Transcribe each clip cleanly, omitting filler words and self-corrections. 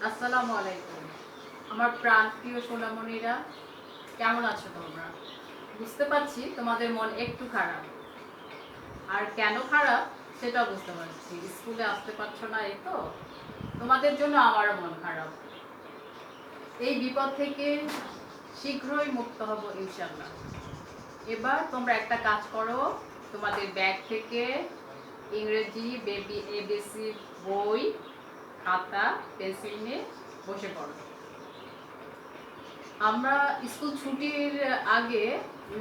আসসালামু আলাইকুম। আমার প্রাণপ্রিয় সোনামণিরা, কেমন আছো তোমরা? বুঝতে পারছি তোমাদের মন একটু খারাপ। আর কেন খারাপ সেটাও বুঝতে পারছি। স্কুলে আসতে পারছো না, এই তো তোমাদের জন্য আমারও মন খারাপ। এই বিপদ থেকে শীঘ্রই মুক্ত হব ইনশাল্লাহ। এবার তোমরা একটা কাজ করো, তোমাদের ব্যাগ থেকে ইংরেজি বেবি এবিসি বই, খাতা, পেন্সিল নিয়ে বসে পড়ো। আমরা স্কুল ছুটির আগে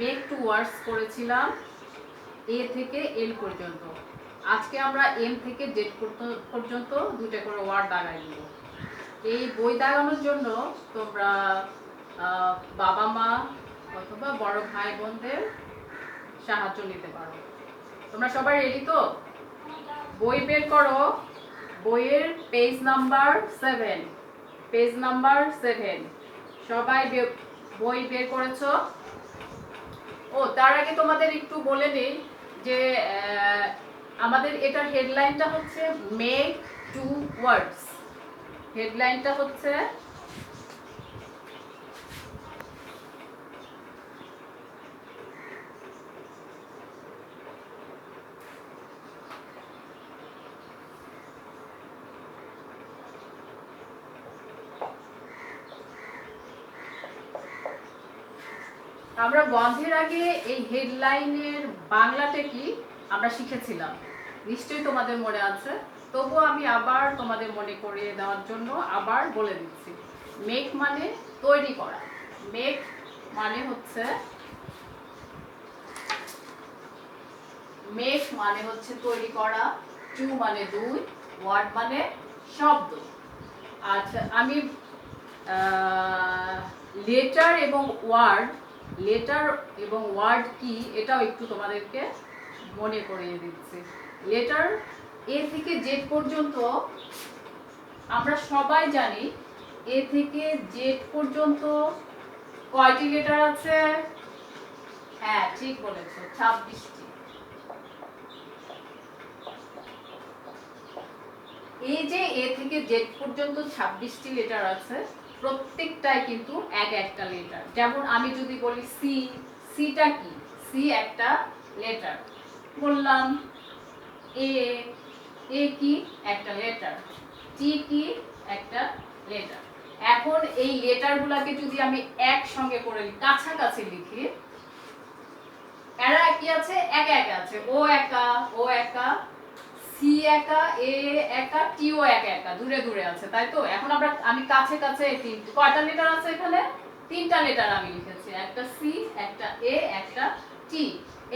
মেক টু ওয়ার্ডস করেছিলাম এ থেকে এল পর্যন্ত। আজকে আমরা এম থেকে জেড পর্যন্ত দুটো করে ওয়ার্ড দাগাই দিব। এই বই দাগানোর জন্য তোমরা বাবা মা অথবা বড় ভাই বোনদের সাহায্য নিতে পারো। তোমরা সবাই রেডি তো? বই বের করো। বইয়ের পেজ নাম্বার 7, পেজ নাম্বার 7। সবাই বই বের করেছো? ও, তার আগে তোমাদের একটু বলে দিই যে আমাদের এটার হেডলাইনটা হচ্ছে মেক টু ওয়ার্ডস। হেডলাইনটা হচ্ছে আমরা বন্ধের আগে এই হেডলাইনের বাংলাটা কি আমরা শিখেছিলাম, নিশ্চয়ই তোমাদের মনে আছে। তবুও আমি আবার তোমাদের মনে করিয়ে দেওয়ার জন্য আবার বলে দিচ্ছি। মেক মানে তৈরি করা। মেক মানে হচ্ছে তৈরি করা। টু মানে দুই, ওয়ার্ড মানে শব্দ। আচ্ছা, আমি লেটার এবং ওয়ার্ড কি এটাও একটু তোমাদেরকে মনে করিয়ে দিচ্ছি। লেটার এ থেকে জেড পর্যন্ত আমরা সবাই জানি। এ থেকে জেড পর্যন্ত কয়টি লেটার আছে? হ্যাঁ, ঠিক বলেছো, 26টি। এই যে এ থেকে জেড পর্যন্ত 26টি লেটার আছে, প্রত্যেকটাই কিন্তু এক একটা লেটার। যেমন আমি যদি বলি সি, সিটা কি? সি একটা লেটার বললাম। এ, এ কি? একটা লেটার। টি কি? একটা লেটার। এখন এই লেটারগুলোকে যদি আমি একসঙ্গে করে কাছাকাছি লিখি, এরা কি আছে? একা একা আছে। ও একা, ও একা, সি একা, এ একা, টিও একা একা দূরে দূরে আছে, তাই তো? এখন আমি কাছে কাছে কয়টা লেটার আছে এখানে? 3টা লেটার আমি লিখেছি, একটা সি, একটা এ, একটা টি।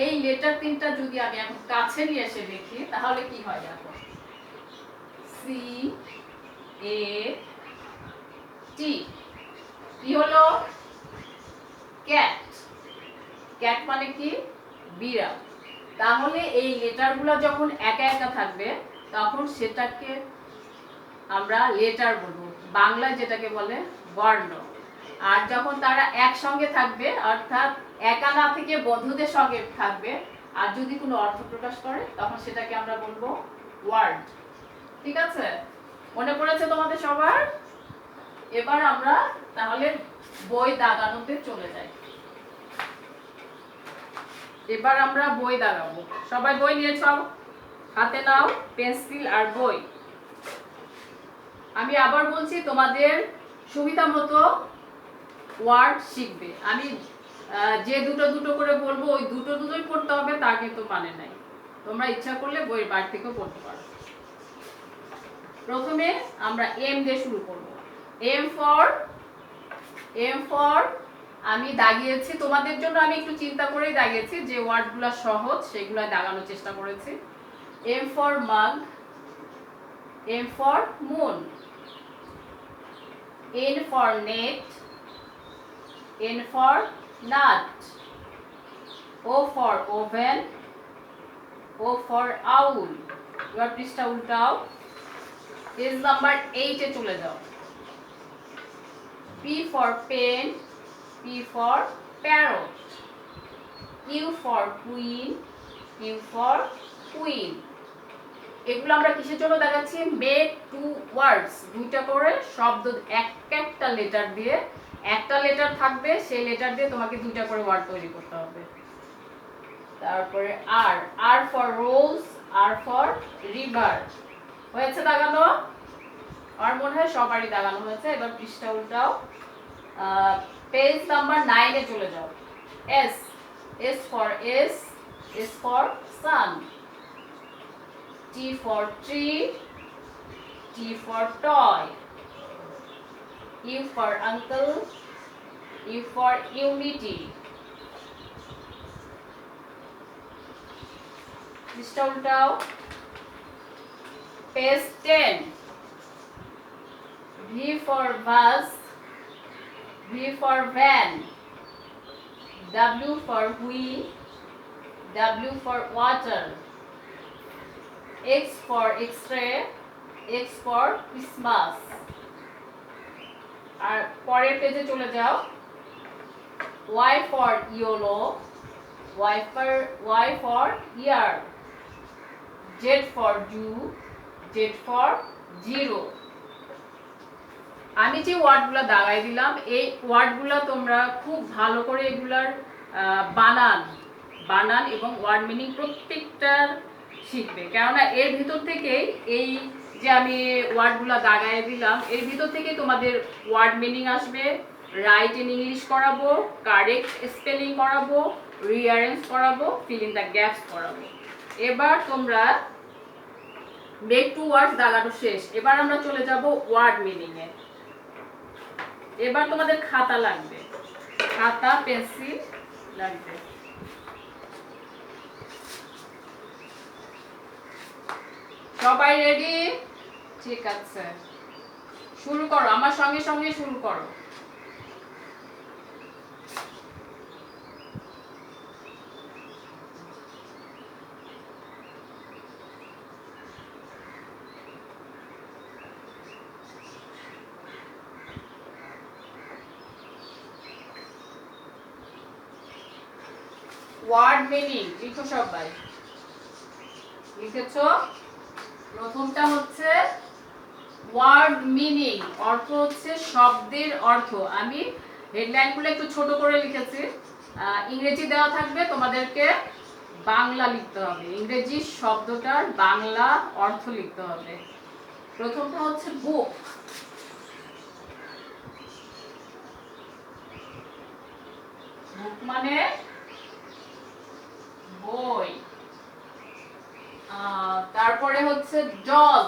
এই লেটার 3টা যদি আমি এখন কাছে নিয়ে এসে লিখি তাহলে কি হয় দেখো। সি এ টি, কি হলো? ক্যাট। ক্যাট মানে কি? বিড়াল। তাহলে এই লেটারগুলো যখন একা একা থাকবে তখন সেটাকে আমরা লেটার বলবো, বাংলায় যেটাকে বলে বর্ণ। আর যখন তারা একসঙ্গে থাকবে, অর্থাৎ একা না থেকে বন্ধুদের সঙ্গে থাকবে, আর যদি কোনো অর্থ প্রকাশ করে তখন সেটাকে আমরা বলবো ওয়ার্ড। ঠিক আছে? মনে পড়েছে তোমাদের সবার? এবার আমরা তাহলে বই দাগানোতে চলে যাই। এবার আমরা বই দাগাবো। সবাই বই নিয়েছ? হাতে নাও পেন্সিল আর বই। আমি আবার বলছি, তোমাদের সুবিধা মতো ওয়ার্ড শিখবে। আমি যে দুটো দুটো করে বলবো ওই দুটো দুটোই পড়তে হবে তা কিন্তু মানে নাই। তোমরা ইচ্ছা করলে বইয়ের বাইরে থেকেও পড়তে পারো। প্রথমে আমরা এম দিয়ে শুরু করব। এম ফর আমি দাগিয়েছি তোমাদের জন্য, আমি একটু চিন্তা করেই দাগিয়েছি যে ওয়ার্ডগুলো সহজ সেগুলো দাগানোর চেষ্টা করেছি। M for mug, M for moon, N for net, N for nut, O for oven, O for owl. এবার পৃষ্ঠা উল্টাও, পেজ নাম্বার 8 এ চলে যাও। P for pen, P for parrot, Q for queen, Q for queen, এগুলো আমরা কিসের জন্য দেখাচ্ছি? Make two words, দুইটা করে শব্দ, একটা লেটার দিয়ে, একটা লেটার থাকবে, সেই লেটার দিয়ে তোমাকে দুইটা করে ওয়ার্ড তৈরি করতে হবে। তারপরে R, R for rose, R for river. হয়েছে দাগানো? আমার মনে হয় সবারই দাগানো হয়েছে। এবার পৃষ্ঠা উল্টাও, পেজ নাম্বার 9 এ চলে যাও। S, S for S, S for sun. T for tree, T for toy. U for uncle, U for unity. পৃষ্ঠা উল্টাও, page 10. V for bus, V for van. W for wheel, W for water. X for X-ray, X for Christmas. আর পরের পেজে চলে যাও, Y for yellow, Y for year. Z for Jew, Z for zero. আমি যে ওয়ার্ডগুলো দাগাই দিলাম, এই ওয়ার্ডগুলো তোমরা খুব ভালো করে এগুলার বানান এবং ওয়ার্ড মিনিং প্রত্যেকটার শিখবে, কেননা এর ভিতর থেকেই, এই যে আমি ওয়ার্ডগুলো দাগায় দিলাম, এর ভিতর থেকে তোমাদের ওয়ার্ড মিনিং আসবে, রাইট ইন ইংলিশ করাবো, কারেক্ট স্পেলিং করাবো, রিঅ্যারেঞ্জ করাবো, ফিল ইন দ্য গ্যাপস করাবো। এবার তোমরা মেক টু ওয়ার্ডস দাগানো শেষ, এবার আমরা চলে যাব ওয়ার্ড মিনিং এ। এবার তোমাদের খাতা লাগবে, খাতা পেন্সিল লাগবে। সবাই রেডি? ঠিক আছে, শুরু করো, আমার সঙ্গে সঙ্গে শুরু করো। ওয়ার্ড মিনিং লিখো সবাই, লিখেছো? প্রথমটা হচ্ছে ওয়ার্ড মিনিং, অর্থ হচ্ছে শব্দের অর্থ। আমি হেডলাইনগুলো একটু ছোট করে লিখেছি, ইংরেজি দেওয়া থাকবে, তোমাদেরকে বাংলা লিখতে হবে, ইংরেজি শব্দটার বাংলা অর্থ লিখতে হবে। প্রথমটা হচ্ছে বুক, বুক মানে বই। তারপরে হচ্ছে ডল,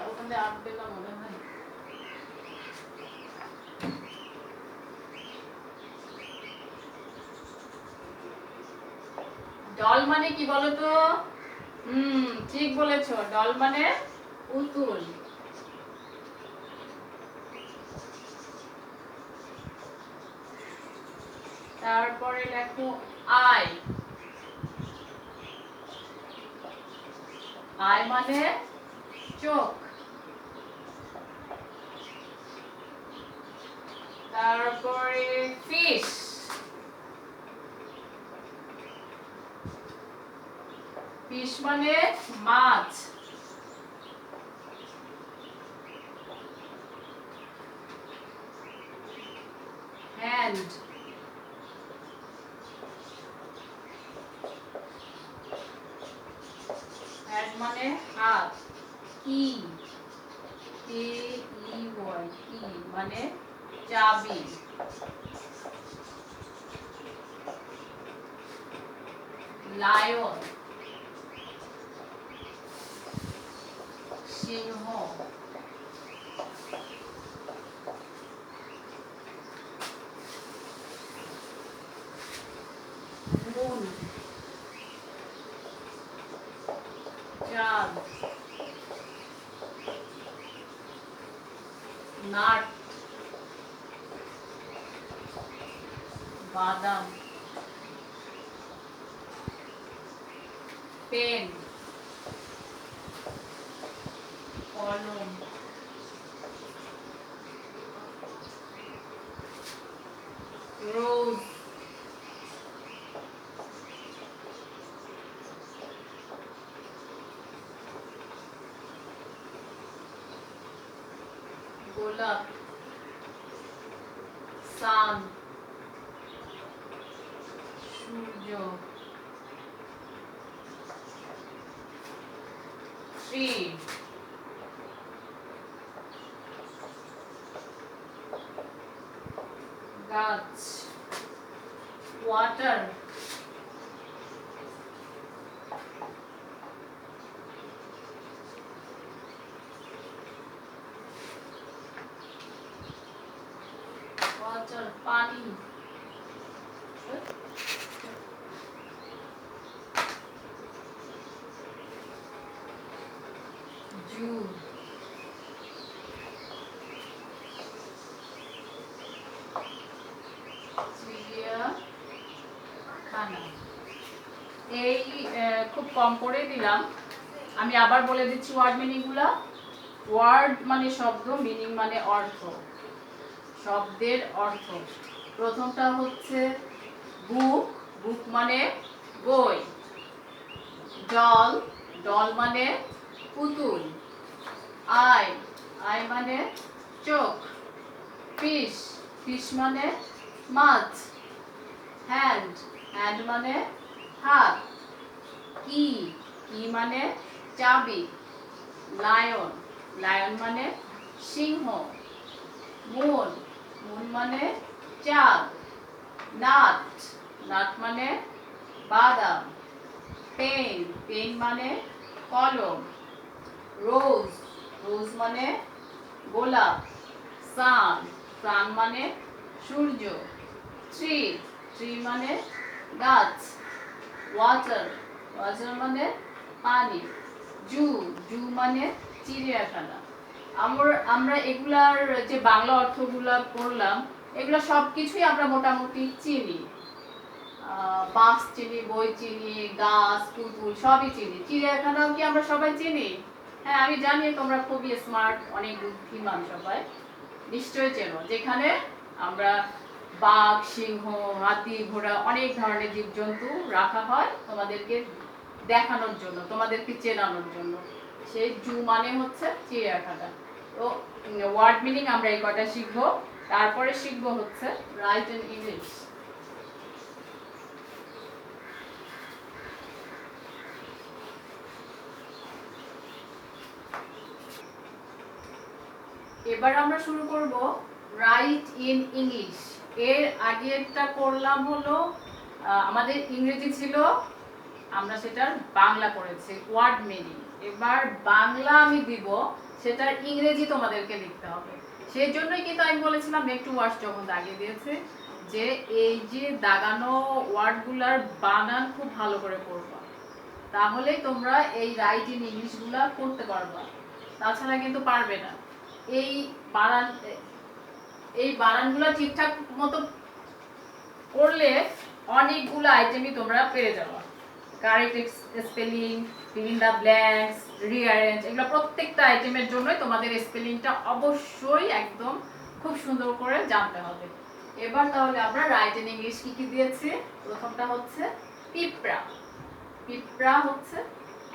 ওখানে আসবে না মনে হয়। ডল মানে কি বলতো? ঠিক বলেছো, ডল মানে পুতুল। তারপরে লেখো আই, আই মানে চোখ। তারপরে ফিশ, ফিশ মানে মাছ। হ্যান্ড, হ্যান্ড মানে হাত। কি, কি মানে চাবি। লায়ন, সিংহ। মুন, চাঁদ। নাট, বাদাম। পেন, কলম। রোজ, গোলাপ, সান, সূর্য, ট্রি, গাছ, ওয়াটার, ওয়াটার পানি, জু, চিড়িয়াখানা। এই খুব কম করে দিলাম, আমি আবার বলে দিচ্ছি ওয়ার্ড মিনিং গুলা। ওয়ার্ড মানে শব্দ, মিনিং মানে অর্থ, শব্দের অর্থ। প্রথমটা হচ্ছে বুক, বুক মানে বই। ডল, ডল মানে পুতুল। আই, আই মানে চোখ। ফিশ, ফিশ মানে মাছ। হ্যান্ড, হ্যান্ড মানে হাত। কি, কি মানে চাবি। লায়ন, লায়ন মানে সিংহ। মুন, মুন মানে চাঁদ। নাট, নাট মানে বাদাম। পেন, পেন মানে কলম। রোজ, রোজ মানে গোলাপ। সান, সান মানে সূর্য। ট্রি, ট্রি মানে গাছ। ওয়াটার, ওয়াটার মানে পানি। জু, জু মানে চিড়িয়াখানা। আমরা এগুলার যে বাংলা অর্থগুলা পড়লাম, এগুলো সবকিছুই আমরা মোটামুটি চিনি। বাস চিনি, বই চিনি, গাছ, পুতুল সবই চিনি। চিড়িয়াখানাও কি আমরা সবাই চিনি? হ্যাঁ, আমি জানি তোমরা খুবই স্মার্ট, অনেক বুদ্ধিমান সবাই, নিশ্চয়ই চেনো। যেখানে আমরা বাঘ, সিংহ, হাতি, ঘোড়া অনেক ধরনের জীবজন্তু রাখা হয় তোমাদেরকে দেখানোর জন্য, তোমাদেরকে চেনানোর জন্য। সেই জু মানে হচ্ছে চিড়িয়াখানা। তো ওয়ার্ড মিনিং আমরা এই কয়টা শিখবো, তারপরে শিখবো হচ্ছে রাইট ইন ইংলিশ। এবার আমরা শুরু করব রাইট ইন ইংলিশ। এর আগেরটা করলাম হলো আমাদের ইংরেজি ছিল, আমরা সেটার বাংলা করেছি ওয়ার্ড মিনিং। এবার বাংলা আমি দিব, সেটার ইংরেজি তোমাদেরকে লিখতে হবে। সেই জন্যই কিন্তু আমি বলেছিলাম নেক্সট ওয়ার্ড যখন দাগিয়ে দিয়েছে, যে এই যে দাগানো ওয়ার্ডগুলার বানান খুব ভালো করে পড়বা, তাহলেই তোমরা এই রাইট ইন ইংলিশগুলা করতে পারবা, তাছাড়া কিন্তু পারবে না। এই বানান, এই বানানগুলো ঠিকঠাক মতো করলে অনেকগুলো আইটেমই তোমরা পেয়ে যাবে। Correct spelling, fill in the blanks, rearrange, এগুলো প্রত্যেকটা আইটেমের জন্যই তোমাদের স্পেলিংটা অবশ্যই একদম খুব সুন্দর করে জানতে হবে। এবার তাহলে আমরা রাইট ইন ইংলিশ কি কি দিয়েছি। প্রথমটা হচ্ছে পিঁপড়া, পিঁপড়া হচ্ছে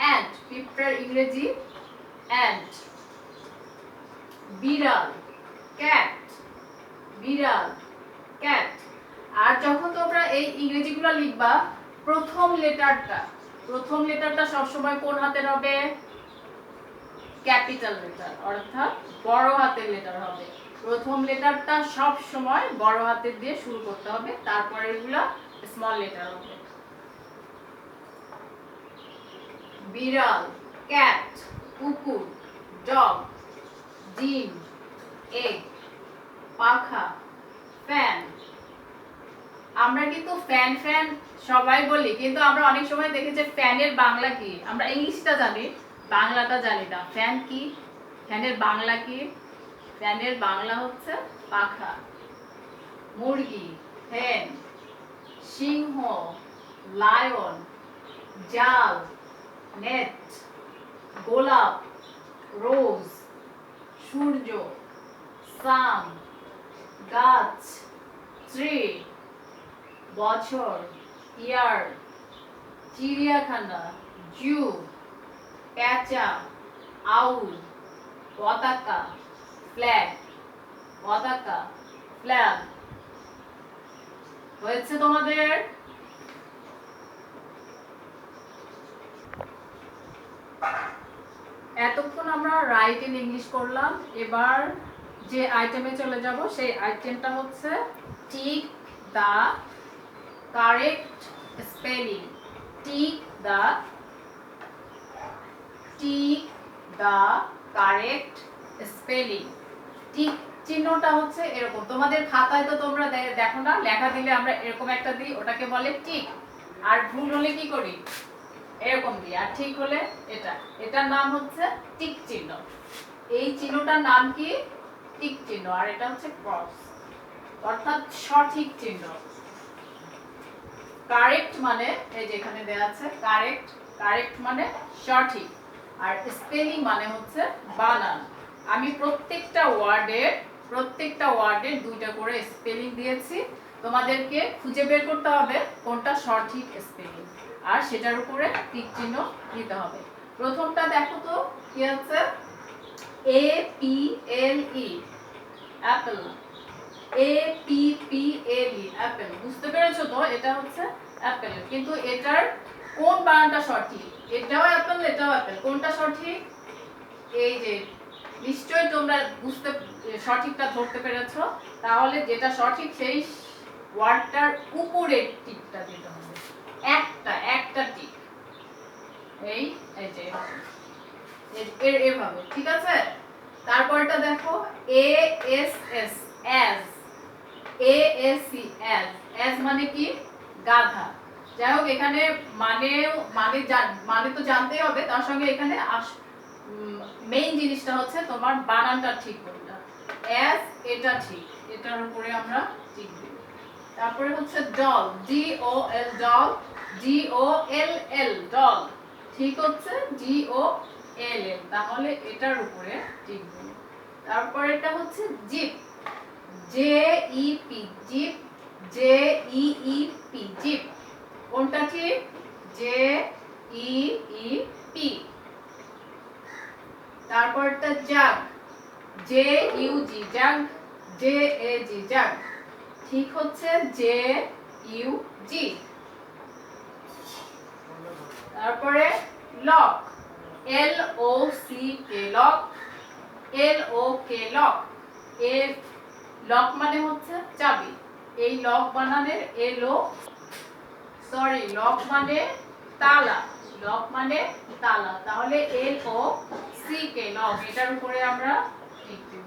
অ্যান্ট, পিঁপড়ার ইংরেজি অ্যান্ট। বিড়াল, ক্যাট, বিড়াল, ক্যাট। আর যখন তোমরা এই ইংরেজিগুলো লিখবা, প্রথম লেটারটা সবসময় কোন হাতের হবে? ক্যাপিটাল লেটার, অর্থাৎ বড় হাতের লেটার হবে। প্রথম লেটারটা সব সময় বড় হাতের দিয়ে শুরু করতে হবে, তারপরে এগুলা স্মল লেটার হবে। বিড়াল, ক্যাট, কুকুর, ডগ, ডিম, এগ, পাখা, ফ্যান। আমরা কিন্তু ফ্যান ফ্যান সবাই বলি, কিন্তু আমরা অনেক সময় দেখি যে ফ্যানের বাংলা কি, আমরা ইংলিশটা জানি, বাংলাটা জানি না। ফ্যান কি, ফ্যানের বাংলা কি? ফ্যানের বাংলা হচ্ছে পাখা। মুরগি, হেন, সিংহ, লায়ন, জাল, নেট, গোলাপ, রোজ, সূর্য, সান, গাছ, ট্রি, বছর, ইয়ার, চিড়িয়াখানা, জু, প্যাঁচা, আউল, পতাকা, ফ্ল্যাগ, পতাকা, ফ্ল্যাগ। হয়েছে তোমাদের? এতক্ষণ আমরা রাইট ইন ইংলিশ করলাম। এবার যে আইটেমে চলে যাব সেই আইটেমটা হচ্ছে tick the correct spelling. Tick the correct spelling. Tick চিহ্নটা হচ্ছে এরকম, তোমাদের খাতায় তো তোমরা দেখো না, লেখা দিলে আমরা এরকম একটা দিই, ওটাকে বলে টিক। আর ভুল হলে কি করি? এরকম দিই। আর ঠিক হলে এটা, এটার নাম হচ্ছে টিক চিহ্ন। এই চিহ্নটার নাম কি? টিক চিহ্ন। আর এটা হচ্ছে ক্রস, অর্থাৎ সঠিক চিহ্ন। কারেক্ট মানে এই যে এখানে দেয়া আছে কারেক্ট, কারেক্ট মানে সঠিক। আর স্পেলিং মানে হচ্ছে বানান। আমি প্রত্যেকটা ওয়ার্ডের দুইটা করে স্পেলিং দিয়েছি, তোমাদেরকে খুঁজে বের করতে হবে কোনটা সঠিক স্পেলিং, আর সেটার উপরে টিক চিহ্ন দিতে হবে। প্রথমটা দেখো তো কি আছে, A P L E Apple. A P P L E Apple. বুঝতে পেরেছো তো? এটা হচ্ছে অ্যাপল, কিন্তু এটার কোন বানানটা সঠিক? এটাও অ্যাপল, এটাও অ্যাপল, কোনটা সঠিক? এই যে নিশ্চয়ই তোমরা বুঝতে সঠিকটা ধরতে পেরেছো। তাহলে যেটা সঠিক সেই ওয়ার্ডটার উপরে টিকটা দিতে হবে, একটা টিক। এই এই যে এভাবে, ঠিক আছে? তারপরটা দেখো A S S ass. A S C ass. Ass মানে কি? গাধা। যাই হোক, এখানে মানে তো জানতেই হবে, তার সঙ্গে এখানে মেইন জিনিসটা হচ্ছে তোমার বানানটা ঠিক করতে। অ্যাজ এটা ঠিক, এটার উপরে আমরা ঠিক দিব। তারপরে হচ্ছে ডল, ডি ও এল ডল, ডি ও এল এল ডল, ঠিক হচ্ছে ডি ও এল এল, তাহলে এটার উপরে ঠিক দিব। তারপর এটা হচ্ছে jeep, J E P jeep, J E E P jeep, কোনটা ঠিক? J E E P. তারপরটা jug, J U G jug, J A G jug, ঠিক হচ্ছে জে ইউ জি। তারপরে lock, L O C K lock, L O K lock. এর lock মানে হচ্ছে চাবি। এই লক বানানের লক মানে তালা, লক মানে তালা, তাহলে এল ও সি কে লক, এটার উপরে আমরা টিক দেব।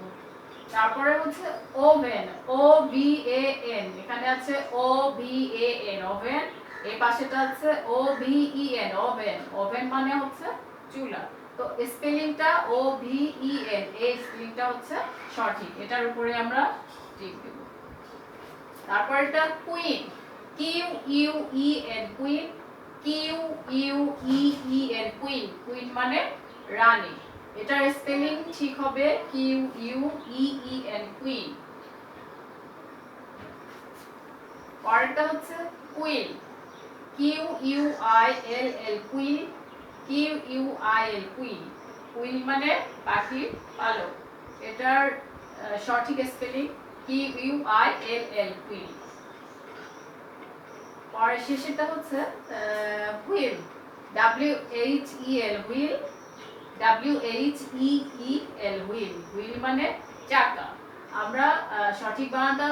তারপরে হচ্ছে oven, O V A N, এখানে আছে O V A N oven, এই পাশেটা আছে O V E N oven, oven মানে হচ্ছে চুলা। তো স্পেলিংটা ও ভি ই এন, এই স্পেলিংটা হচ্ছে সঠিক, এটার উপরে আমরা টিক দেব। তারপর এটা queen, Q U E N queen, Q U E E N queen, queen মানে রানী, এটার স্পেলিং ঠিক হবে Q U E E N queen. পরেরটা হচ্ছে quill, Q U I L L quill, Q U I L quill, quill মানে পাখির পালক, এটার সঠিক spelling Q U I L L quill. পরের শেষেরটা হচ্ছে wheel, W H E L wheel, W H E E L wheel, wheel মানে চাকা। আমরা সঠিক বানানটা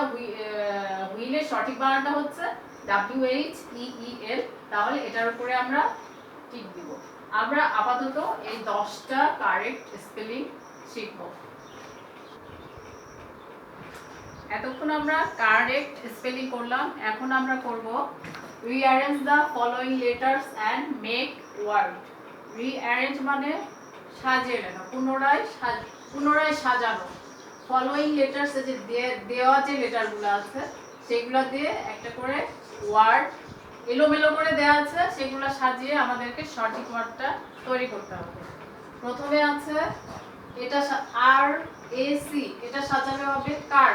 হুইলের সঠিক বানানটা হচ্ছে ডাব্লিউ এইচ ই ই এল, তাহলে এটার উপরে আমরা টিক দিব। আমরা আপাতত এই 10টা কারেক্ট স্পেলিং শিখব। এতক্ষণ আমরা কারেক্ট স্পেলিং করলাম, এখন আমরা করব rearrange the following letters and make word. Rearrange মানে সাজিয়ে লেখা, পুনরায় সাজানো। ফলোইং লেটার্স, যে দেওয়া যে লেটারগুলো আছে সেগুলো দিয়ে একটা করে ওয়ার্ড এলোমেলো করে দেওয়া আছে, সেগুলো সাজিয়ে আমাদেরকে সঠিক ওয়ার্ডটা তৈরি করতে হবে। প্রথমে আছে এটা আর এ সি, এটা সাজালে হবে কার।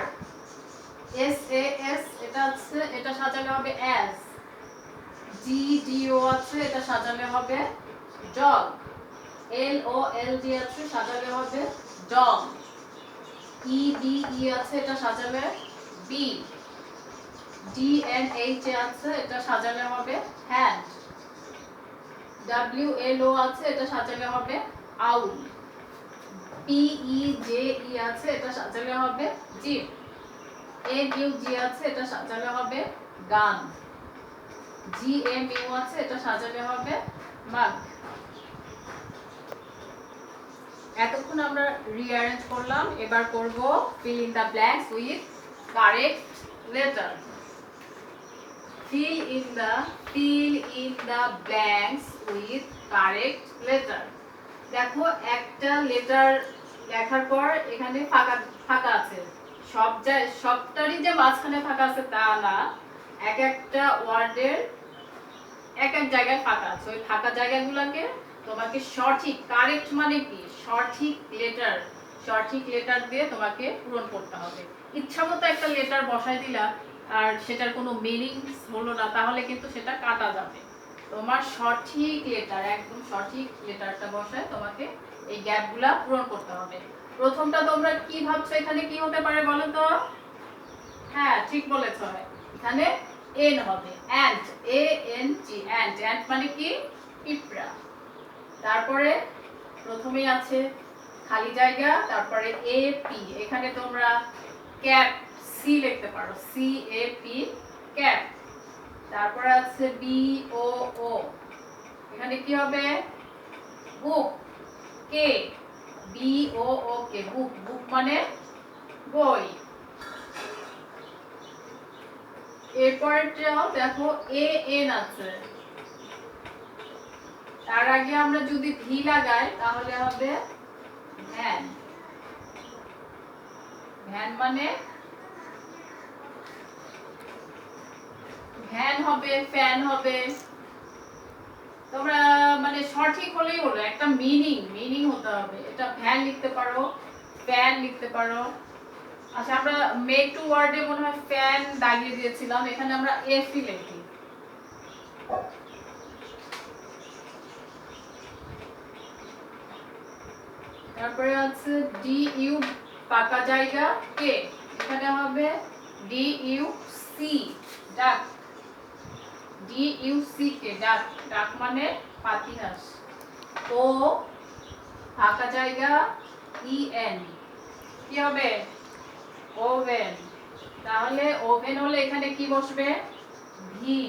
এস এ এস, এটা সাজালে হবে অ্যাজ। জি ডি ও আছে, এটা সাজালে হবে ডগ। এল ও এল ডি আছে, সাজালে হবে ডগ। ই ডি ই আছে, এটা সাজালে B. D N H A আছে, এটা সাজালে হবে হ্যান্ড। ডাব্লিউ এল ও আছে, এটা সাজালে হবে আউল। পি ই জে ই আছে, এটা সাজালে হবে জিপ। এন ইউ জি আছে, এটা সাজালে হবে গান। জি এম ইউ আছে, এটা সাজালে হবে মাগ। এতক্ষণ আমরা রিঅ্যারেঞ্জ করলাম, এবার করব fill in the blanks with correct letter. fill in the blanks with correct letter. দেখো একটা লেটার লেখার পর এখানে ফাঁকা ফাঁকা আছে, সবটারই যে মাঝখানে ফাঁকা আছে তা না, এক একটা ওয়ার্ডের এক এক জায়গায় ফাঁকা আছে। ওই ফাঁকা জায়গাগুলোকে তোমাকে সঠিক, কারেক্ট মানে কি সঠিক লেটার দিয়ে তোমাকে পূরণ করতে হবে। ইচ্ছামতো একটা লেটার বসাই দিলা আর সেটার কোনো মিনিংস হলো না, তাহলে কিন্তু সেটা কাটা যাবে। তোমার সঠিক লেটার, একদম সঠিক লেটারটা বসায় তোমাকে এই গ্যাপগুলা পূরণ করতে হবে। প্রথমটা তোমরা কি ভাবছো এখানে কি হতে পারে বলো তো? হ্যাঁ ঠিক বলেছ, এখানে এন হবে, ant, A N G, ant. Ant মানে কি পিঁপড়া। তারপরে প্রথমেই আছে খালি জায়গা, তারপরে এ পি, এখানে তোমরা ক্যাপ সি লিখতে পারো, সি এ পি ক্যাপ। তারপরে আছে বি ও ও, এখানে কি হবে বুক, কে বি ও ও কে, বুক। বুক মানে বই। এরপরটাও দেখো এ এন আছে, তার আগে আমরা যদি ভি লাগাই তাহলে হবে ভ্যান। ভ্যান মানে ভ্যান হবে, ফ্যান হবে। তোমরা মানে সঠিক হলেই হলো, একটা মিনিং হতে হবে। এটা ভ্যান লিখতে পারো, ফ্যান লিখতে পারো। আচ্ছা আমরা মেক টু ওয়ার্ডে মনে হয় ফ্যান দাগিয়ে দিয়েছিলাম, এখানে আমরা এফি লিখি। তারপরে আছে ডি ইউ ফাঁকা জায়গা কে, এখানে হবে ডি ইউ সি ডাক। ডি ইউ সি কে ডাক, ডাক মানে পাতিহাঁস। ও ফাঁকা জায়গা ই এন, কি হবে ওভেন। তাহলে ওভেন হলে এখানে কি বসবে V,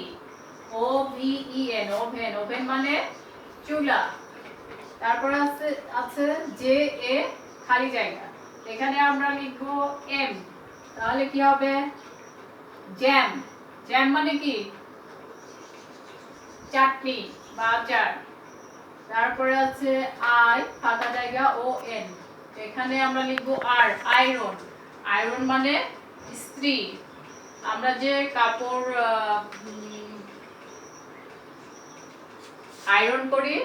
O V E N, oven. Oven মানে চুলা। তারপর আছে আছে জে এ খালি জায়গা, এখানে আমরা লিখবো এম, তাহলে কি হবে জ্যাম। জ্যাম মানে কি চাটনি বা আচার। তারপরে আছে আই ফাঁকা জায়গা ও এন, এখানে আমরা লিখবো আর, আয়রন। আয়রন মানে ইস্ত্রি। আমরা যে কাপড় আয়রন করি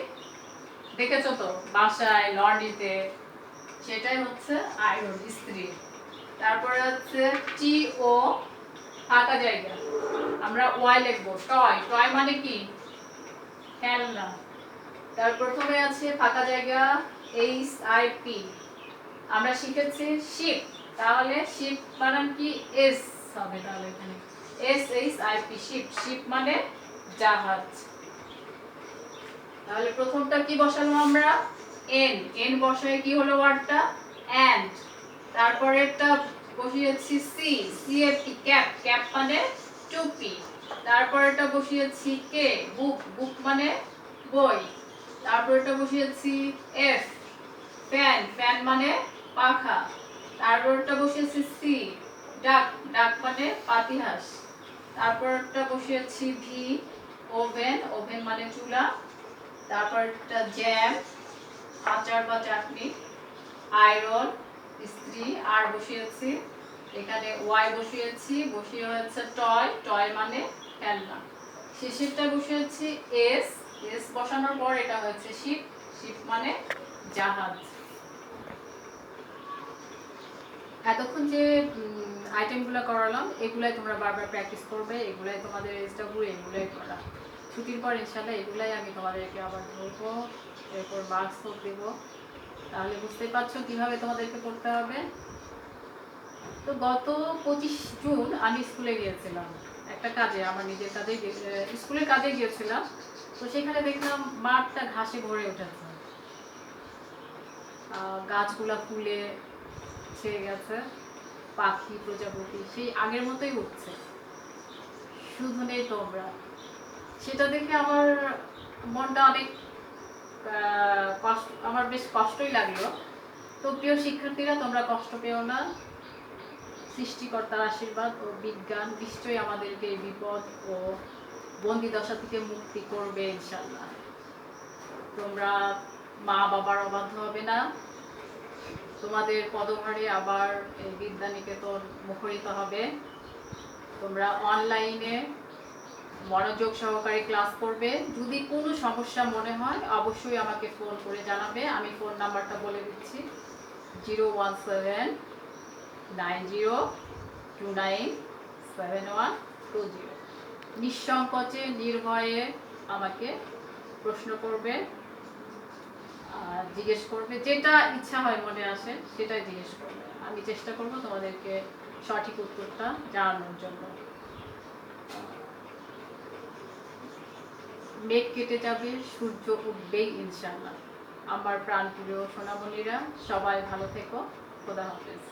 দেখেছো তো বাসায় লন্ড্রিতে, সেটাই হচ্ছে আয়রন, ইস্ত্রি। তারপরে হচ্ছে টি ও ফাঁকা জায়গা, আমরা ওয়াই লিখবো টয়। টয় মানে কি খেলনা। তার প্রথমে আছে ফাঁকা জায়গা এইচ আই পি, আমরা শিখেছি শিপ, তাহলে শিপ বানান কি এস হবে, তাহলে এখানে S H I P ship. Ship মানে জাহাজ। তাহলে প্রথমটা কি বসালাম আমরা এন, এন বসায় কি হলো ওয়ার্ডটা অ্যান্ড। তারপরে একটা বসিয়েছি C, C A P cap, cap মানে টুপি। তারপরেটা বসিয়েছি কে বুক, বুক মানে বই। তারপরেটা বসিয়েছি এফ ফ্যান, ফ্যান মানে পাখা। তারপরটা বসিয়েছি সি ডাক, ডাক মানে পাতিহাঁস। তারপরটা বসিয়েছি ভি ওভেন, ওভেন মানে চুলা। তারপরটা জ্যাম আচার বা চাটনি। আয়রন ইস্ত্রি, আর বসিয়েছি এখানে ওয়াই বসিয়েছি, বসিয়ে হচ্ছে টয়, টয় মানে খেলনা। শেষেরটা বসিয়েছি এস, এস বসানোর পর এটা হচ্ছে শিপ, শিপ মানে জাহাজ। এতক্ষণ যে আইটেমগুলো করালাম এগুলাই তোমরা বারবার প্র্যাকটিস করবে, এগুলাই তোমাদের এসডব্লিউ, এগুলাই করা। ছুটির পর ইনশাল্লাহ এগুলাই আমি তোমাদেরকে আবার ধরবো, এরপর মার্কসও দেবো। তাহলে বুঝতেই পারছো কিভাবে তোমাদেরকে করতে হবে। তো গত 25 জুন আমি স্কুলে গিয়েছিলাম একটা কাজে, আমার নিজের কাজে স্কুলের কাজে গিয়েছিলাম। তো সেখানে দেখলাম মাঠটা ঘাসে ভরে উঠেছে, গাছগুলা ফুলে ছেয়ে গেছে, পাখি প্রজাপতি সেই আগের মতোই উঠছে, শুধু নেই তোমরা। সেটা দেখে আমার মনটা অনেক কষ্ট, আমার বেশ কষ্টই লাগলো। তো প্রিয় শিক্ষার্থীরা, তোমরা কষ্ট পেও না। সৃষ্টিকর্তার আশীর্বাদ ও বিজ্ঞান নিশ্চয়ই আমাদেরকে এই বিপদ ও বন্দি দশা থেকে মুক্তি করবে ইনশাল্লাহ। তোমরা মা বাবার অবাধ্য হবে না, তোমাদের পদভারে আবার এই বিদ্যানিকেতন মুখরিত হবে। তোমরা অনলাইনে মনোযোগ সহকারে ক্লাস করবে। যদি কোনো সমস্যা মনে হয় অবশ্যই আমাকে ফোন করে জানাবে। আমি ফোন নাম্বারটা বলে দিচ্ছি, 01790297120। নিঃসংকোচে নির্ভয়ে আমাকে প্রশ্ন করবে, জিজ্ঞেস করবে, যেটা ইচ্ছা হয় মনে আসে সেটাই জিজ্ঞেস করবে। আমি চেষ্টা করব তোমাদেরকে সঠিক উত্তরটা জানানোর জন্য। মেঘ কেটে যাবে, সূর্য উঠবেই ইনশাআল্লাহ। আমার প্রাণপ্রিয় সোনামণিরা, সবাই ভালো থেকো। খোদা হাফেজ।